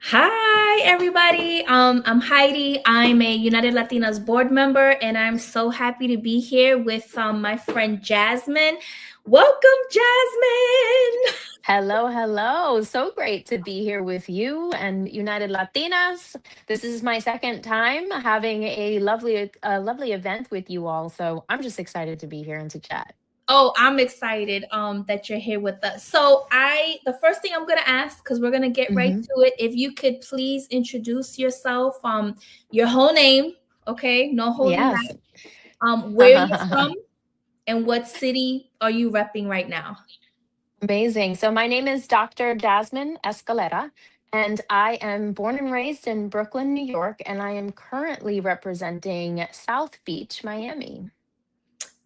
Hi, everybody. I'm Heidi. I'm a United Latinas board member, and I'm so happy to be here with my friend Jasmine. Welcome, Jasmine. Hello, hello. So great to be here with you and United Latinas. This is my second time having a lovely event with you all. So I'm just excited to be here and to chat. Oh, I'm excited that you're here with us. The first thing I'm gonna ask, because we're gonna get right hmm to it, if you could please introduce yourself, your whole name, okay? No holding Yes. back. Where you're from and what city are you repping right now? Amazing. So my name is Dr. Jasmine Escalera, and I am born and raised in Brooklyn, New York, and I am currently representing South Beach, Miami.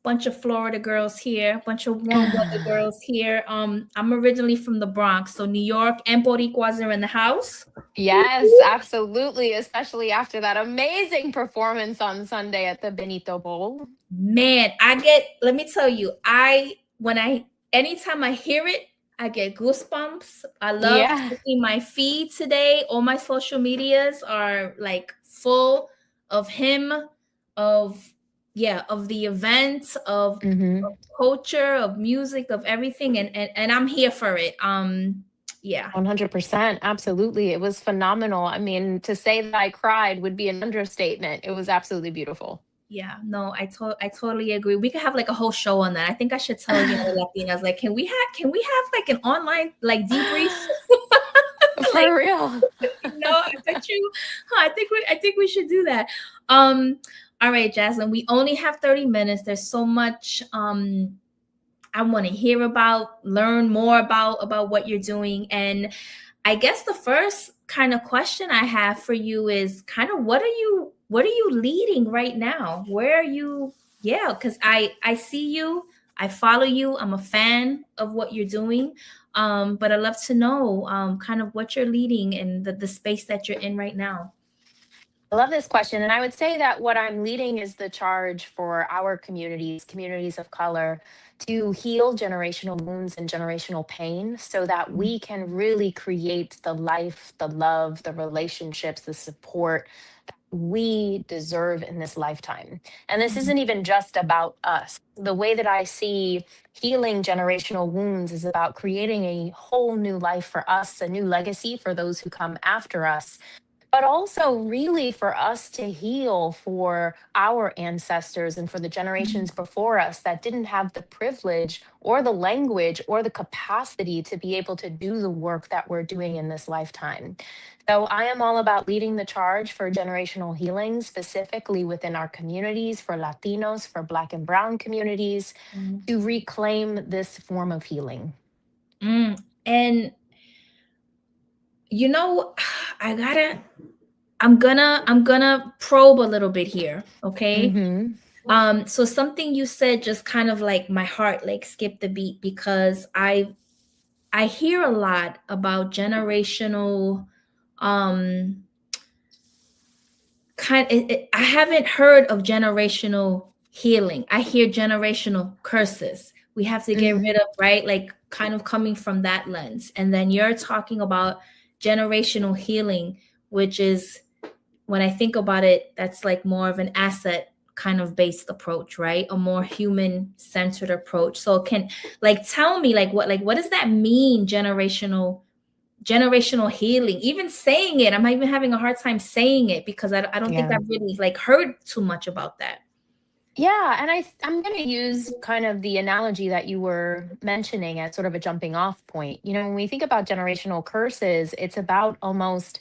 Bunch of Florida girls here, bunch of warm weather girls here. I'm originally from the Bronx, so New York and Boricuas are in the house. Yes, absolutely, especially after that amazing performance on Sunday at the Benito Bowl. Man, let me tell you, anytime I hear it, I get goosebumps. I love Yeah, checking my feed today. All my social medias are like full of him, of yeah, of the events, of hmm culture, of music, of everything, and I'm here for it. Yeah. 100%. Absolutely. It was phenomenal. I mean, to say that I cried would be an understatement. It was absolutely beautiful. Yeah, no, I totally agree. We could have like a whole show on that. I think I should tell Latinas, like, can we have like an online like debrief? Like, For real. I bet you, I think we should do that. All right, Jasmine, we only have 30 minutes. There's so much I want to hear about, learn more about what you're doing. And I guess the first kind of question I have for you is kind of what are you leading right now? Where are you? Yeah, because I see you, I follow you, I'm a fan of what you're doing. But I'd love to know kind of what you're leading and the space that you're in right now. I love this question. And I would say that what I'm leading is the charge for our communities, communities of color, to heal generational wounds and generational pain so that we can really create the life, the love, the relationships, the support we deserve in this lifetime. And this Mhm. isn't even just about us. The way that I see healing generational wounds is about creating a whole new life for us, a new legacy for those who come after us, but also really for us to heal for our ancestors and for the Mhm. generations before us that didn't have the privilege or the language or the capacity to be able to do the work that we're doing in this lifetime. So I am all about leading the charge for generational healing, specifically within our communities, for Latinos, for Black and Brown communities, to reclaim this form of healing. Mm. And you know, I gotta I'm gonna probe a little bit here, okay? hmm So something you said just kind of like my heart like skipped a beat because I hear a lot about generational um I haven't heard of generational healing. I hear generational curses. We have to get rid hmm of, right? Like kind of coming from that lens. And then you're talking about generational healing, which is when I think about it, that's like more of an asset kind of based approach, right? A more human centered approach. So can like tell me like what does that mean generational healing? Even saying it, I'm even having a hard time saying it because I don't think Yeah. I've really like heard too much about that. Yeah, and I'm going to use kind of the analogy that you were mentioning as sort of a jumping off point. You know, when we think about generational curses, it's about almost,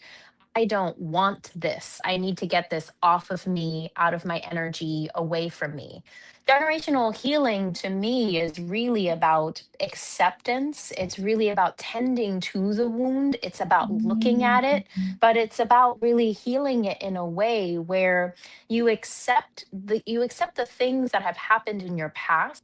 I don't want this. I need to get this off of me, out of my energy, away from me. Generational healing to me is really about acceptance. It's really about tending to the wound. It's about looking Mm. at it, but it's about really healing it in a way where you accept the things that have happened in your past,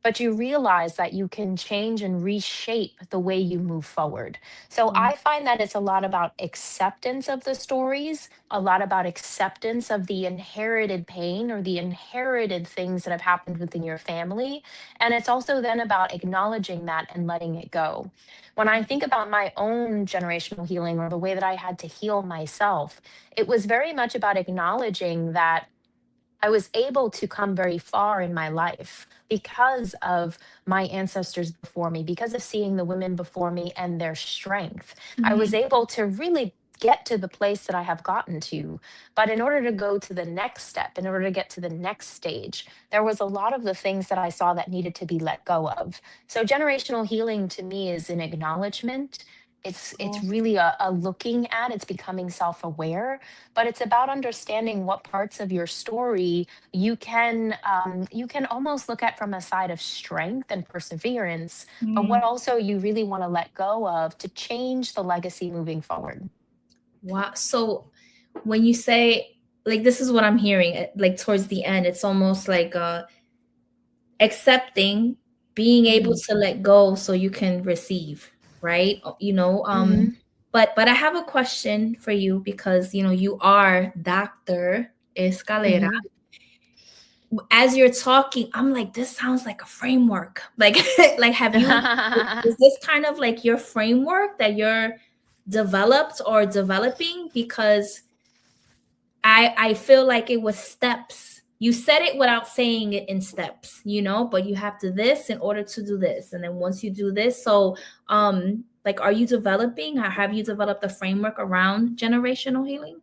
but you realize that you can change and reshape the way you move forward. So Mm, I find that it's a lot about acceptance of the stories, a lot about acceptance of the inherited pain or the inherited things that have happened within your family. And it's also then about acknowledging that and letting it go. When I think about my own generational healing or the way that I had to heal myself, it was very much about acknowledging that I was able to come very far in my life because of my ancestors before me, because of seeing the women before me and their strength. I was mhm. able to really get to the place that I have gotten to. But in order to go to the next step, in order to get to the next stage, there was a lot of the things that I saw that needed to be let go of. So generational healing to me is an acknowledgement. It's Oh, really a looking at, it's becoming self-aware, but it's about understanding what parts of your story you can almost look at from a side of strength and perseverance, but what mm. also you really want to let go of to change the legacy moving forward. Wow. So when you say, like, this is what I'm hearing, like towards the end, it's almost like accepting, being able Hmm. to let go so you can receive, right? Hmm. But I have a question for you because you are Dr. Escalera. Hmm. As you're talking, I'm like, this sounds like a framework. Like, like, is this kind of like your framework that you're developed or developing? Because I feel like it was steps. You said it without saying it in steps, but you have to this in order to do this. And then once you do this, so like, are you developing, or have you developed a framework around generational healing?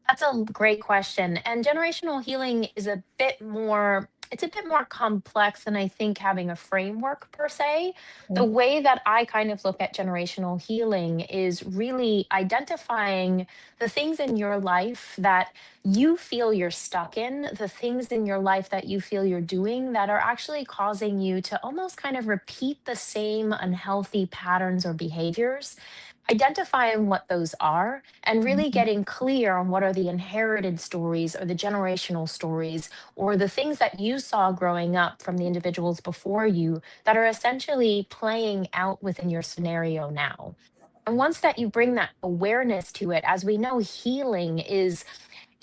That's a great question. And generational healing is a bit more, it's a bit more complex than I think having a framework per se. The Okay. way that I kind of look at generational healing is really identifying the things in your life that you feel you're stuck in, the things in your life that you feel you're doing that are actually causing you to almost kind of repeat the same unhealthy patterns or behaviors. Identifying what those are and really Mhm. getting clear on what are the inherited stories or the generational stories or the things that you saw growing up from the individuals before you that are essentially playing out within your scenario now. And once that you bring that awareness to it, as we know, healing is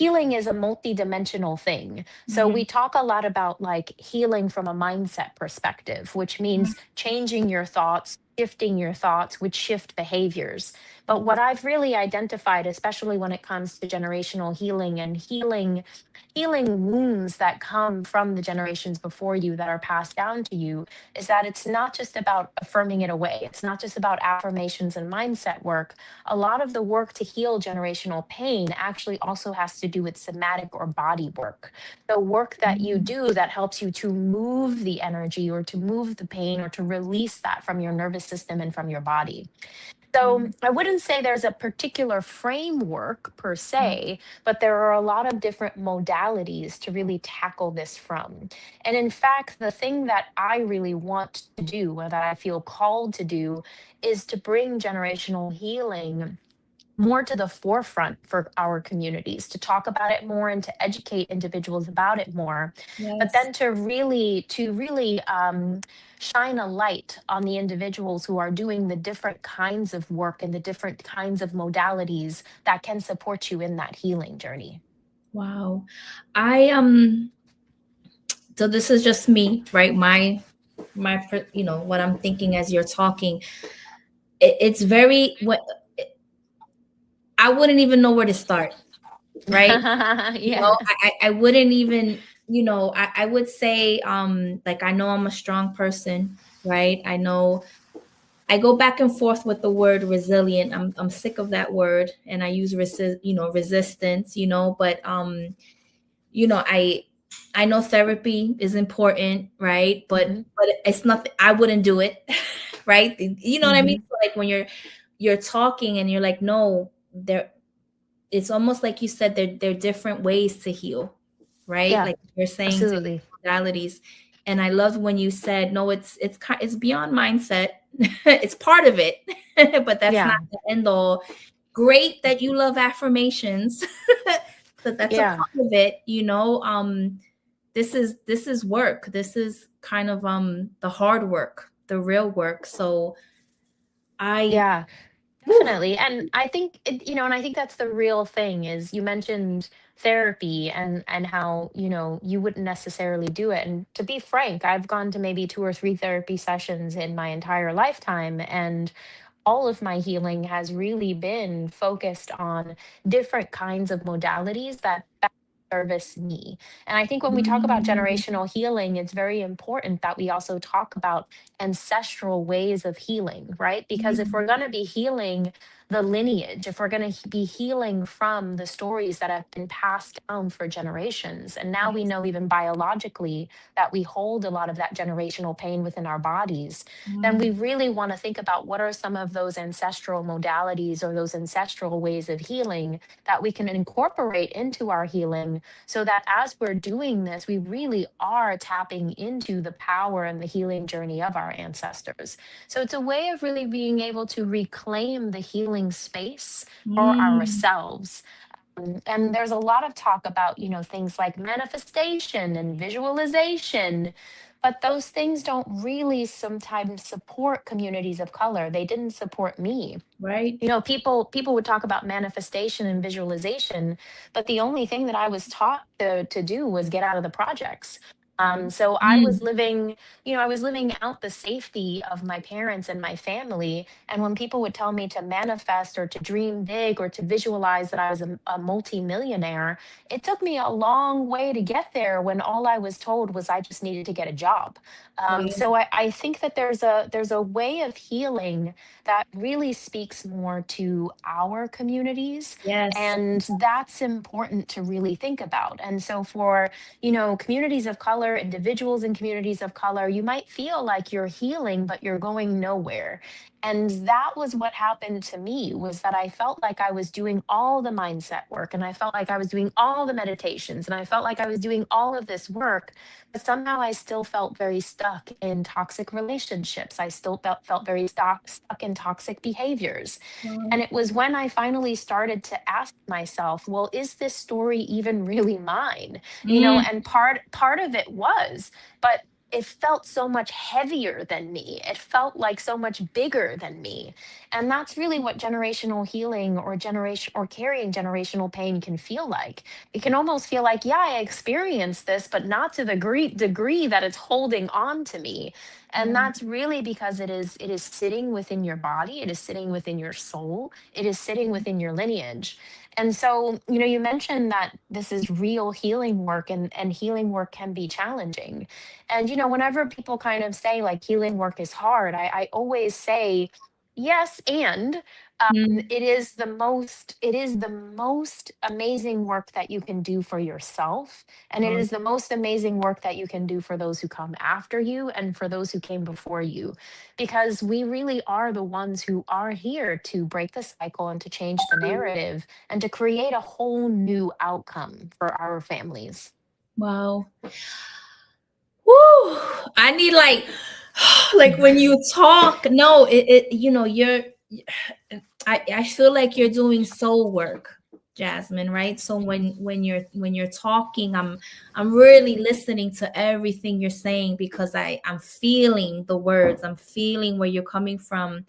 a multidimensional thing. So we Mhm. talk a lot about like healing from a mindset perspective, which means changing your thoughts, shifting your thoughts, which shift behaviors. But what I've really identified, especially when it comes to generational healing and healing wounds that come from the generations before you that are passed down to you, is that it's not just about affirming it away. It's not just about affirmations and mindset work. A lot of the work to heal generational pain actually also has to do with somatic or body work. The work that you Mhm. do that helps you to move the energy or to move the pain or to release that from your nervous system and from your body. So I wouldn't say there's a particular framework per se, but there are a lot of different modalities to really tackle this from. And in fact, the thing that I really want to do, or that I feel called to do, is to bring generational healing more to the forefront for our communities, to talk about it more and to educate individuals about it more, but Yes. then to really shine a light on the individuals who are doing the different kinds of work and the different kinds of modalities that can support you in that healing journey. Wow. I so this is just me, right? What I'm thinking as you're talking. It's very what I wouldn't even know where to start, right? Yeah. I wouldn't even, I would say, like, I know I'm a strong person, right? I know I go back and forth with the word resilient. I'm sick of that word, and I use resistance, but I know therapy is important, right? But Hmm. it's nothing. I wouldn't do it, right? You know what I mean? Hmm. So, like, when you're talking and you're like, no, it's almost like you said, there are different ways to heal, right? Yeah, Like you're saying, different absolutely. modalities. And I love when you said, no, it's beyond mindset. It's part of it, but that's not Yeah. the end all. Great that you love affirmations. That's a Yeah. part of it, this is work. This is kind of the hard work, the real work. So I Yeah, whew, definitely. And I think and I think that's the real thing is you mentioned therapy and how, you wouldn't necessarily do it. And to be frank, I've gone to maybe two or three therapy sessions in my entire lifetime, and all of my healing has really been focused on different kinds of modalities that best service me. And I think when we talk about mm, generational healing, it's very important that we also talk about ancestral ways of healing, right? Because if mm, we're going to be healing the lineage, if we're going to be healing from the stories that have been passed down for generations, and now we yes, know even biologically that we hold a lot of that generational pain within our bodies, then we mm, really want to think about what are some of those ancestral modalities or those ancestral ways of healing that we can incorporate into our healing, so that as we're doing this, we really are tapping into the power and the healing journey of our ancestors. So it's a way of really being able to reclaim the healing space for mm, ourselves. And there's a lot of talk about, things like manifestation and visualization, but those things don't really sometimes support communities of color. They didn't support me. right. People would talk about manifestation and visualization, but the only thing that I was taught to do was get out of the projects. Right. So I was Mm, living, I was living out the safety of my parents and my family. And when people would tell me to manifest or to dream big or to visualize that I was a multi-millionaire, it took me a long way to get there when all I was told was I just needed to get a job. wow. So I think that there's a way of healing that really speaks more to our communities. Yes. And that's important to really think about. And so for, communities of color, individuals in communities of color, you might feel like you're healing, but you're going nowhere. And that was what happened to me, was that I felt like I was doing all the mindset work, and I felt like I was doing all the meditations, and I felt like I was doing all of this work, but somehow I still felt very stuck in toxic relationships. I still felt very stuck in toxic behaviors. Wow. And it was when I finally started to ask myself, well, is this story even really mine? Mm, And part of it was, but it felt so much heavier than me. It felt like so much bigger than me. And that's really what generational healing or generation or carrying generational pain can feel like. It can almost feel like, yeah, I experienced this, but not to the degree that it's holding on to me. And right. that's really because it is sitting within your body, it is sitting within your soul, it is sitting within your lineage. And so, you mentioned that this is real healing work, and healing work can be challenging. And whenever people kind of say like healing work is hard, I always say yes, and Mm, it is the most amazing work that you can do for yourself, and it wow. is the most amazing work that you can do for those who come after you and for those who came before you, because we really are the ones who are here to break the cycle and to change the narrative and to create a whole new outcome for our families. Wow. Woo! I need like when you talk, no, you're I feel like you're doing soul work, Jasmine, right? So when you're talking, I'm really listening to everything you're saying because I'm feeling the words. I'm feeling where you're coming from,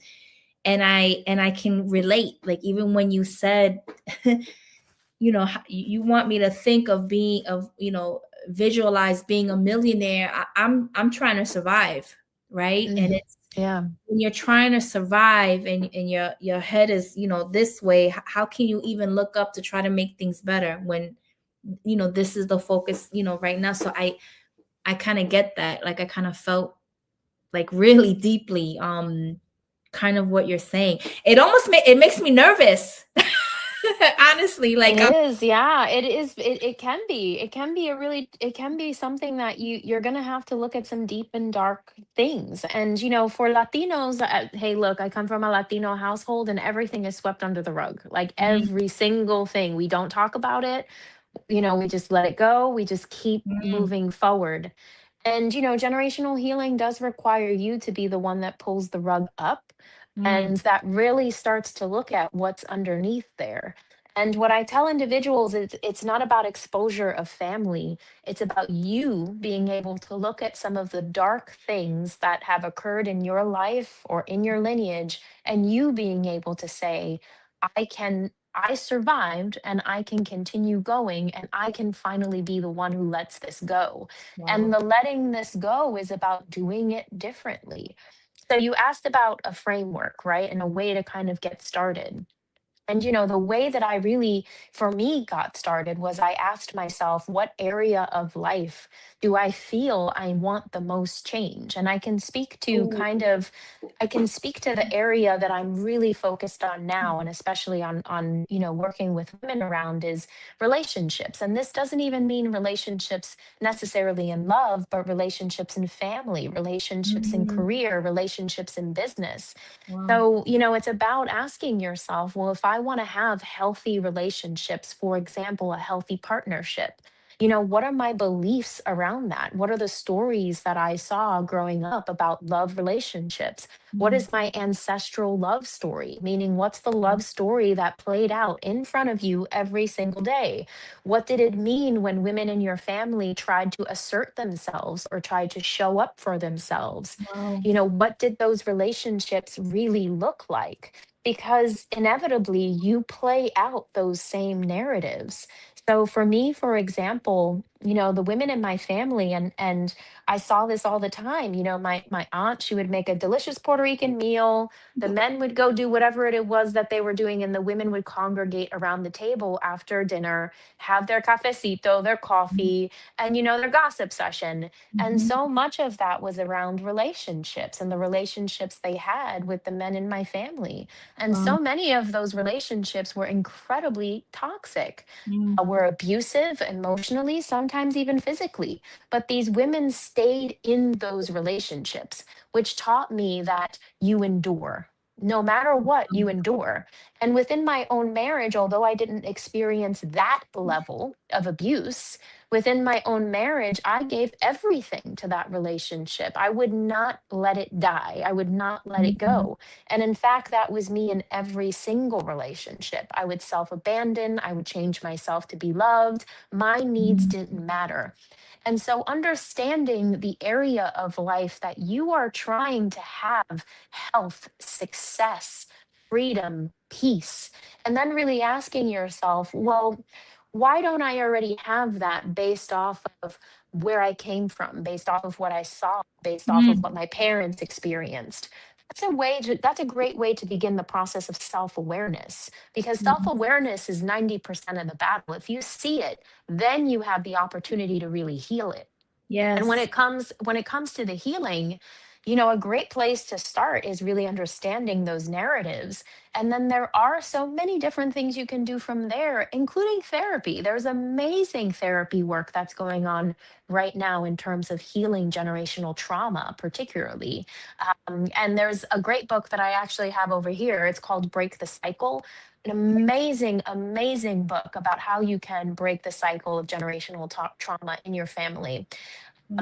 and I can relate. Like even when you said you want me to think of being of visualize being a millionaire. I'm trying to survive, right? And Mhm. it's Yeah. when you're trying to survive and your head is this way. How can you even look up to try to make things better when this is the focus right now? So I kind of get that. Like I kind of felt like really deeply kind of what you're saying. It makes me nervous. Honestly, It like is, yeah. It is. It can be. It can be a really. It can be something that you're gonna have to look at some deep and dark things. And for Latinos, hey, look, I come from a Latino household, and everything is swept under the rug. Like Mhm, every single thing, we don't talk about it. We just let it go. We just keep mhm, moving forward. And generational healing does require you to be the one that pulls the rug up, mm, and that really starts to look at what's underneath there. And what I tell individuals is it's not about exposure of family. It's about you being able to look at some of the dark things that have occurred in your life or in your lineage, and you being able to say, I survived and I can continue going and I can finally be the one who lets this go. And Wow. the letting this go is about doing it differently. So you asked about a framework, right? And a way to kind of get started. And, the way that I really, for me, got started was I asked myself, what area of life do I feel I want the most change? And Ooh, I can speak to the area that I'm really focused on now, and especially on working with women around is relationships. And this doesn't even mean relationships necessarily in love, but relationships in family, relationships in mm, career, relationships in business. wow. So, it's about asking yourself, well, if I want to have healthy relationships, for example, a healthy partnership, what are my beliefs around that? What are the stories that I saw growing up about love relationships? What Mm, is my ancestral love story? Meaning, what's the wow. love story that played out in front of you every single day? What did it mean when women in your family tried to assert themselves or tried to show up for themselves? Wow. What did those relationships really look like? Because inevitably you play out those same narratives. So for me, for example, the women in my family, and I saw this all the time. My aunt, she would make a delicious Puerto Rican meal. The men would go do whatever it was that they were doing, and the women would congregate around the table after dinner, have their cafecito, their coffee, and their gossip session. And Mhm. so much of that was around relationships and the relationships they had with the men in my family. And Wow. so many of those relationships were incredibly toxic, Mm, were abusive emotionally, sometimes even physically. But these women stayed in those relationships, which taught me that you endure. No matter what, you endure. And within my own marriage, although I didn't experience that level of abuse, within my own marriage, I gave everything to that relationship. I would not let it die. I would not let it mhm, go. And in fact, that was me in every single relationship. I would self abandon, I would change myself to be loved. My needs mhm, didn't matter. And so, understanding the area of life that you are trying to have health, success, freedom, peace, and then really asking yourself, well, why don't I already have that based off of where I came from, based off of what I saw, based off of mm, what my parents experienced? That's a great way to begin the process of self-awareness, because mhm. self-awareness is 90% of the battle. If you see it, then you have the opportunity to really heal it. And when Yes. it comes to the healing, a great place to start is really understanding those narratives. And then there are so many different things you can do from there, including therapy. There's amazing therapy work that's going on right now in terms of healing generational trauma, particularly. And there's a great book that I actually have over here. It's called Break the Cycle. An amazing, amazing book about how you can break the cycle of generational trauma in your family.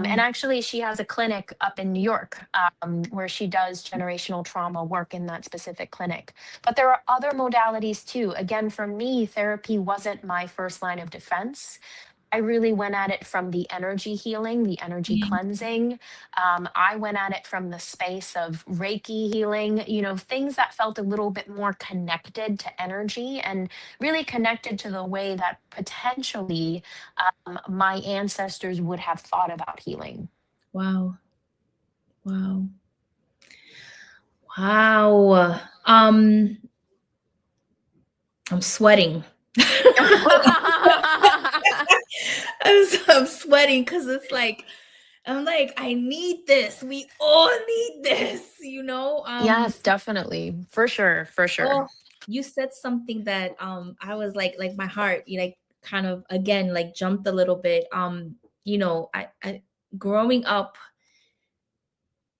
And Wow. actually, she has a clinic up in New York, where she does generational trauma work in that specific clinic. But there are other modalities too. Again, for me, therapy wasn't my first line of defense. I really went at it from the energy healing, the energy Mm, cleansing. I went at it from the space of Reiki healing, things that felt a little bit more connected to energy and really connected to the way that potentially my ancestors would have thought about healing. wow. Wow. Wow. I'm sweating. I'm sweating because it's like I'm like I need this. We all need this, you know. Yes, definitely. For sure. For sure. Oh, you said something that I was like my heart, you like kind of again like jumped a little bit. I growing up.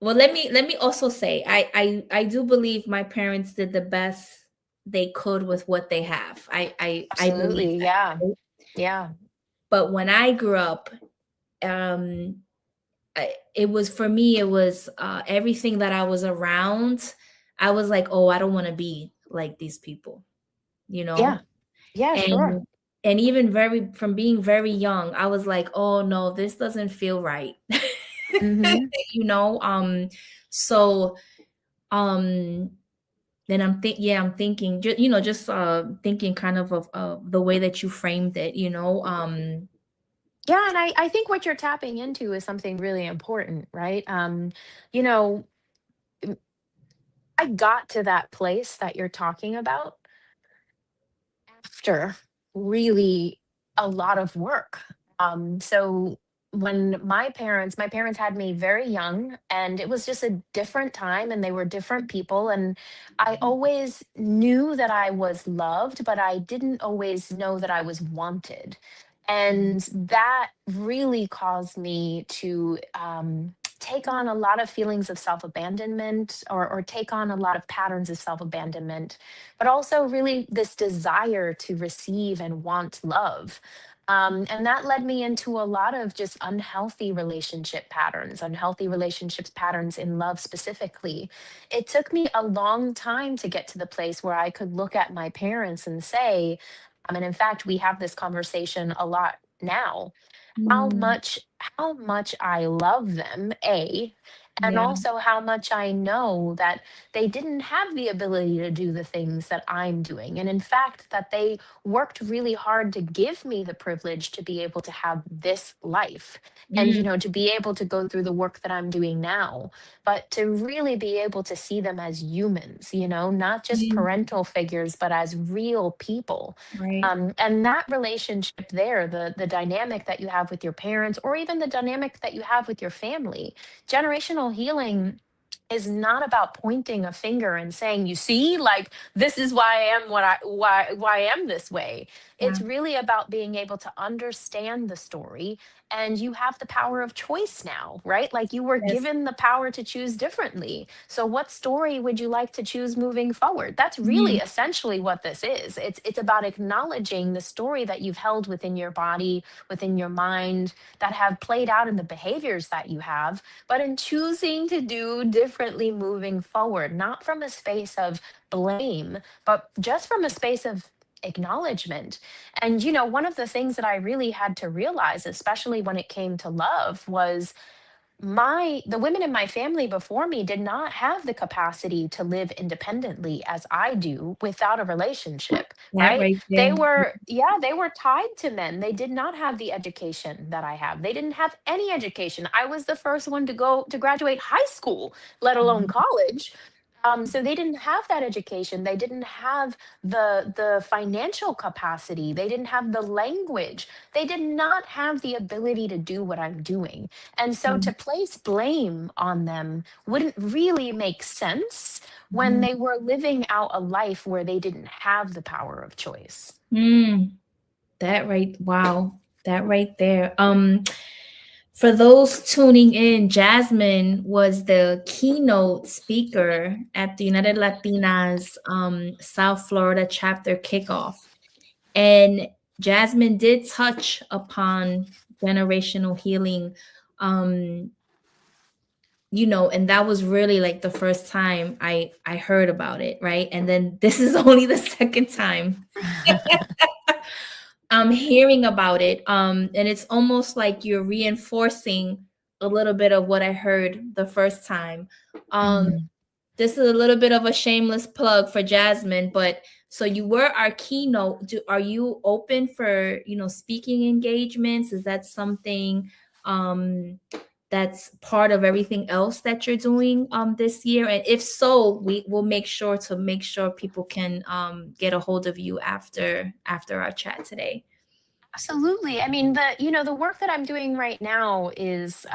Well, let me also say I do believe my parents did the best they could with what they have. I believe Absolutely. that. Yeah. Right? Yeah. But when I grew up, um it was for me it was everything that I was around. I was like, oh, I don't want to be like these people, you Yeah. know. Yeah, sure. And even very from being very young, I was like, "Oh, no, this doesn't feel right." Mhm. You know? So, um, then I'm thinking, just, thinking kind of the way that you framed it, Yeah, and I think what you're tapping into is something really important, right? You know, m I got to that place that you're talking about after really a lot of work. So when my parents had me very young, and it was just a different time, and they were different people, and I always knew that I was loved, but I didn't always know that I was wanted. And that really caused me to take on a lot of feelings of self-abandonment, or take on a lot of patterns of self-abandonment, but also really this desire to receive and want love. And that led me into a lot of just unhealthy relationships patterns in love specifically. It took me a long time to get to the place where I could look at my parents and say, and in fact, we have this conversation a lot now, how Mm, much how much I love them, A, and yeah, also how much I know that they didn't have the ability to do the things that I'm doing. And in fact, that they worked really hard to give me the privilege to be able to have this life, and mm, to be able to go through the work that I'm doing now, but to really be able to see them as humans, not just mm, parental figures, but as real people. right, And that relationship there, the dynamic that you have with your parents, or even the dynamic that you have with your family, generational healing is not about pointing a finger and saying, "You see, like this is why I am why I am this way." yeah, It's really about being able to understand the story, and you have the power of choice now, right? Like you were yes, given the power to choose differently. So what story would you like to choose moving forward? That's really mm, essentially what this is. It's about acknowledging the story that you've held within your body, within your mind, that have played out in the behaviors that you have, but in choosing to do differently moving forward, not from a space of blame, but just from a space of acknowledgement. And one of the things that I really had to realize, especially when it came to love, was the women in my family before me did not have the capacity to live independently as I do without a relationship, that right? right They there. were, yeah, they were tied to men. They did not have the education that I have. They didn't have any education. I was the first one to go to graduate high school, let alone Mhm, college. So they didn't have that education. They didn't have the financial capacity. They didn't have the language. They did not have the ability to do what I'm doing. And so to mm, place blame on them wouldn't really make sense when mhm, they were living out a life where they didn't have the power of choice. mm. That right, wow, that right there. For those tuning in, Jasmine was the keynote speaker at the United Latinas South Florida chapter kickoff. And Jasmine did touch upon generational healing, um, and that was really like the first time I heard about it, right? And then this is only the second time I'm hearing about it. And it's almost like you're reinforcing a little bit of what I heard the first time. Um, Mhm. this is a little bit of a shameless plug for Jasmine, but so you were our keynote. Are you open for, speaking engagements? Is that something um that's part of everything else that you're doing this year? And if so, we will make sure people can get a hold of you after our chat today. Absolutely. I mean, the work that I'm doing right now is,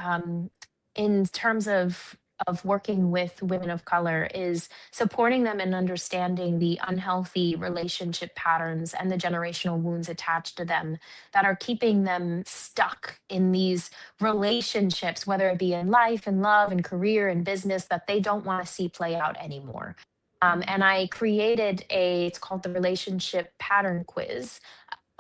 in terms of working with women of color, is supporting them in understanding the unhealthy relationship patterns and the generational wounds attached to them that are keeping them stuck in these relationships, whether it be in life and love and career and business, that they don't want to see play out anymore. And I created it's called the relationship pattern quiz,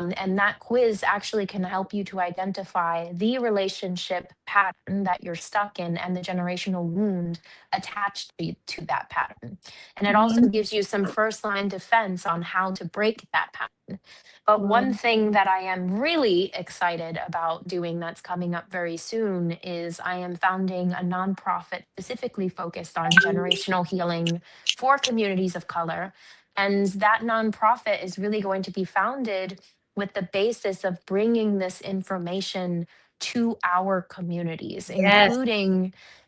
And that quiz actually can help you to identify the relationship pattern that you're stuck in and the generational wound attached to that pattern. And it also Mhm. gives you some first line defense on how to break that pattern. But Wow. one thing that I am really excited about doing that's coming up very soon is I am founding a nonprofit specifically focused on generational healing for communities of color. And that nonprofit is really going to be founded with the basis of bringing this information to our communities, Yes.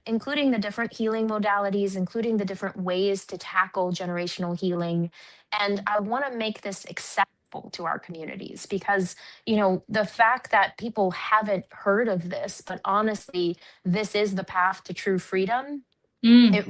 including the different healing modalities, including the different ways to tackle generational healing. And I want to make this accessible to our communities because, the fact that people haven't heard of this, but honestly, this is the path to true freedom, Mm. it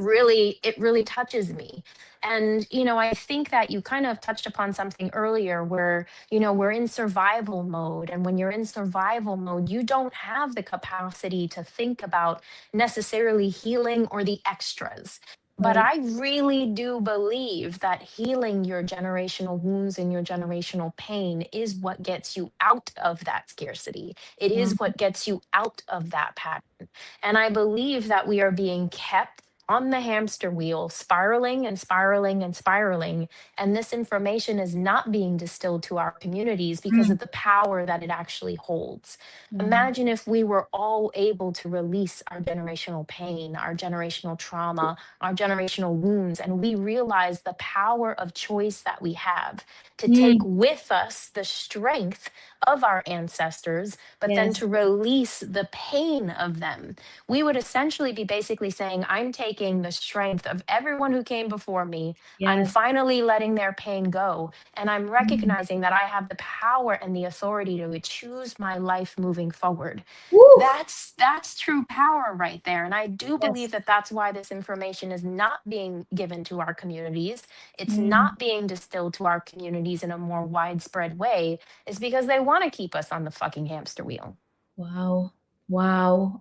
really touches me. And I think that you kind of touched upon something earlier where we're in survival mode, and when you're in survival mode you don't have the capacity to think about necessarily healing or the extras. But Right. I really do believe that healing your generational wounds and your generational pain is what gets you out of that scarcity. It Wow. is what gets you out of that pattern. And I believe that we are being kept on the hamster wheel, spiraling and spiraling and spiraling. And this information is not being distilled to our communities because Mm. of the power that it actually holds. Wow. Imagine if we were all able to release our generational pain, our generational trauma, our generational wounds, and we realize the power of choice that we have to take Mm. with us the strength of our ancestors, but then Yes. to release the pain of them. We would essentially be basically saying, I'm taking the strength of everyone who came before me. I'm Yes. finally letting their pain go. And I'm Mm. recognizing that I have the power and the authority to choose my life moving forward. Woo. That's true power right there. And I do believe Yes. that that's why this information is not being given to our communities. It's Mm. not being distilled to our communities in a more widespread way, is because they want to keep us on the fucking hamster wheel. Wow. Wow.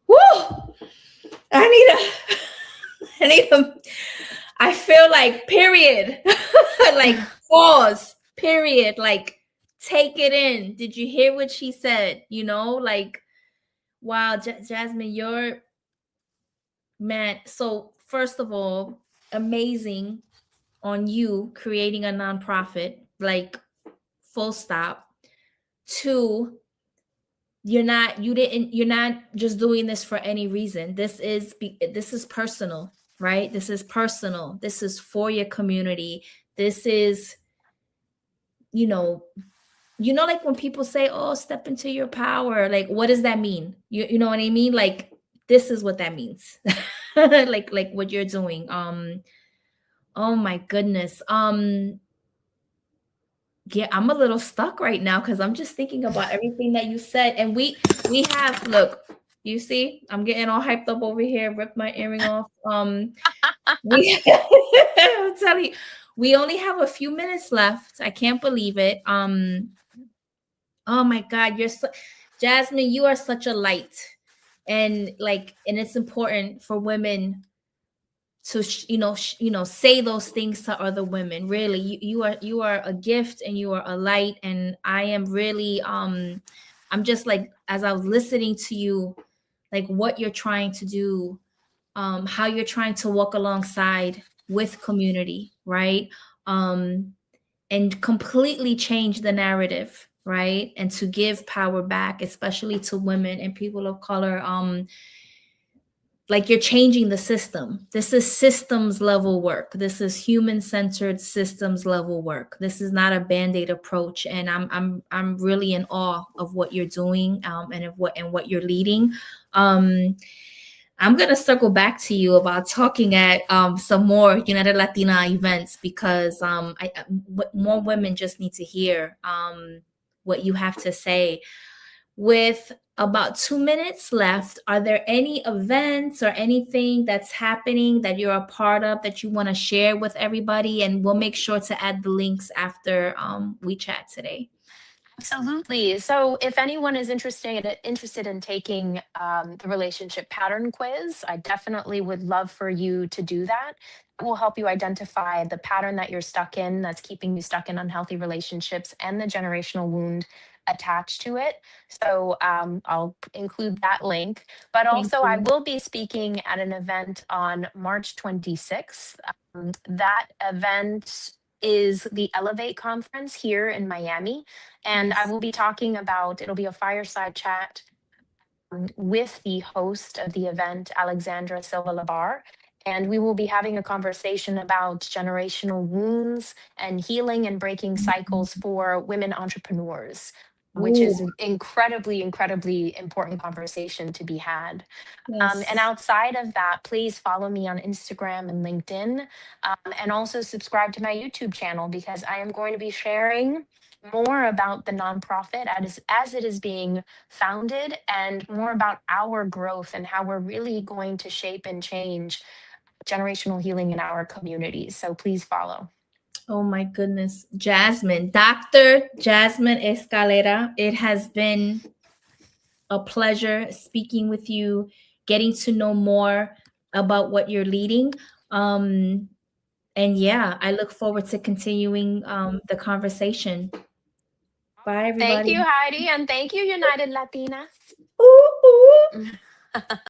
Woo. I need a I need a I feel like period. Like pause. Period. Like take it in. Did you hear what she said? Like wow, Jasmine, you're man. So first of all, amazing on you creating a nonprofit. Like full stop. Two, you're not just doing this for any reason. This is personal, right? This is personal. This is for your community. This is you know like when people say, oh, step into your power, like what does that mean? You know what I mean? Like this is what that means. Like what you're doing. Oh my goodness. Yeah, I'm a little stuck right now because I'm just thinking about everything that you said. And we have look, you see, I'm getting all hyped up over here, ripped my earring off. We I'm telling you, we only have a few minutes left. I can't believe it. Oh my God, Jasmine, you are such a light. And it's important for women to say those things to other women. Really, you are a gift, and you are a light, and I am really I'm just like, as I was listening to you, like what you're trying to do, how you're trying to walk alongside with community, right? um and completely change the narrative, right? And to give power back, especially to women and people of color. Like you're changing the system. This is systems level work. This is human centered systems level work. This is not a band-aid approach. And I'm really in awe of what you're doing, and of what you're leading. um I'm gonna circle back to you about talking at some more United Latina events, because more women just need to hear what you have to say. With about 2 minutes left, are there any events or anything that's happening that you're a part of that you want to share with everybody? And we'll make sure to add the links after we chat today. Absolutely. So, if anyone is interested in taking the relationship pattern quiz, I definitely would love for you to do that. It will help you identify the pattern that you're stuck in, that's keeping you stuck in unhealthy relationships, and the generational wound attached to it. So, I'll include that link. But Thank also, I you. will be speaking at an event on March 26th. That event is the Elevate conference here in Miami. And I Yes. will be talking about, it'll be a fireside chat with the host of the event, Alexandra Silva Labar. And we will be having a conversation about generational wounds and healing and breaking cycles for women entrepreneurs, which Ooh, is an incredibly important conversation to be had. And yes. outside of that, please follow me on Instagram and LinkedIn, and also subscribe to my YouTube channel because I am going to be sharing more about the nonprofit as it is being founded and more about our growth and how we're really going to shape and change generational healing in our communities. So please follow. Oh my goodness. Jasmine, Dr. Jasmine Escalera, it has been a pleasure speaking with you, getting to know more about what you're leading. And yeah, I look forward to continuing the conversation. Bye, Thank you, everybody. Heidi, and thank you, United Latinas. Ooh, ooh.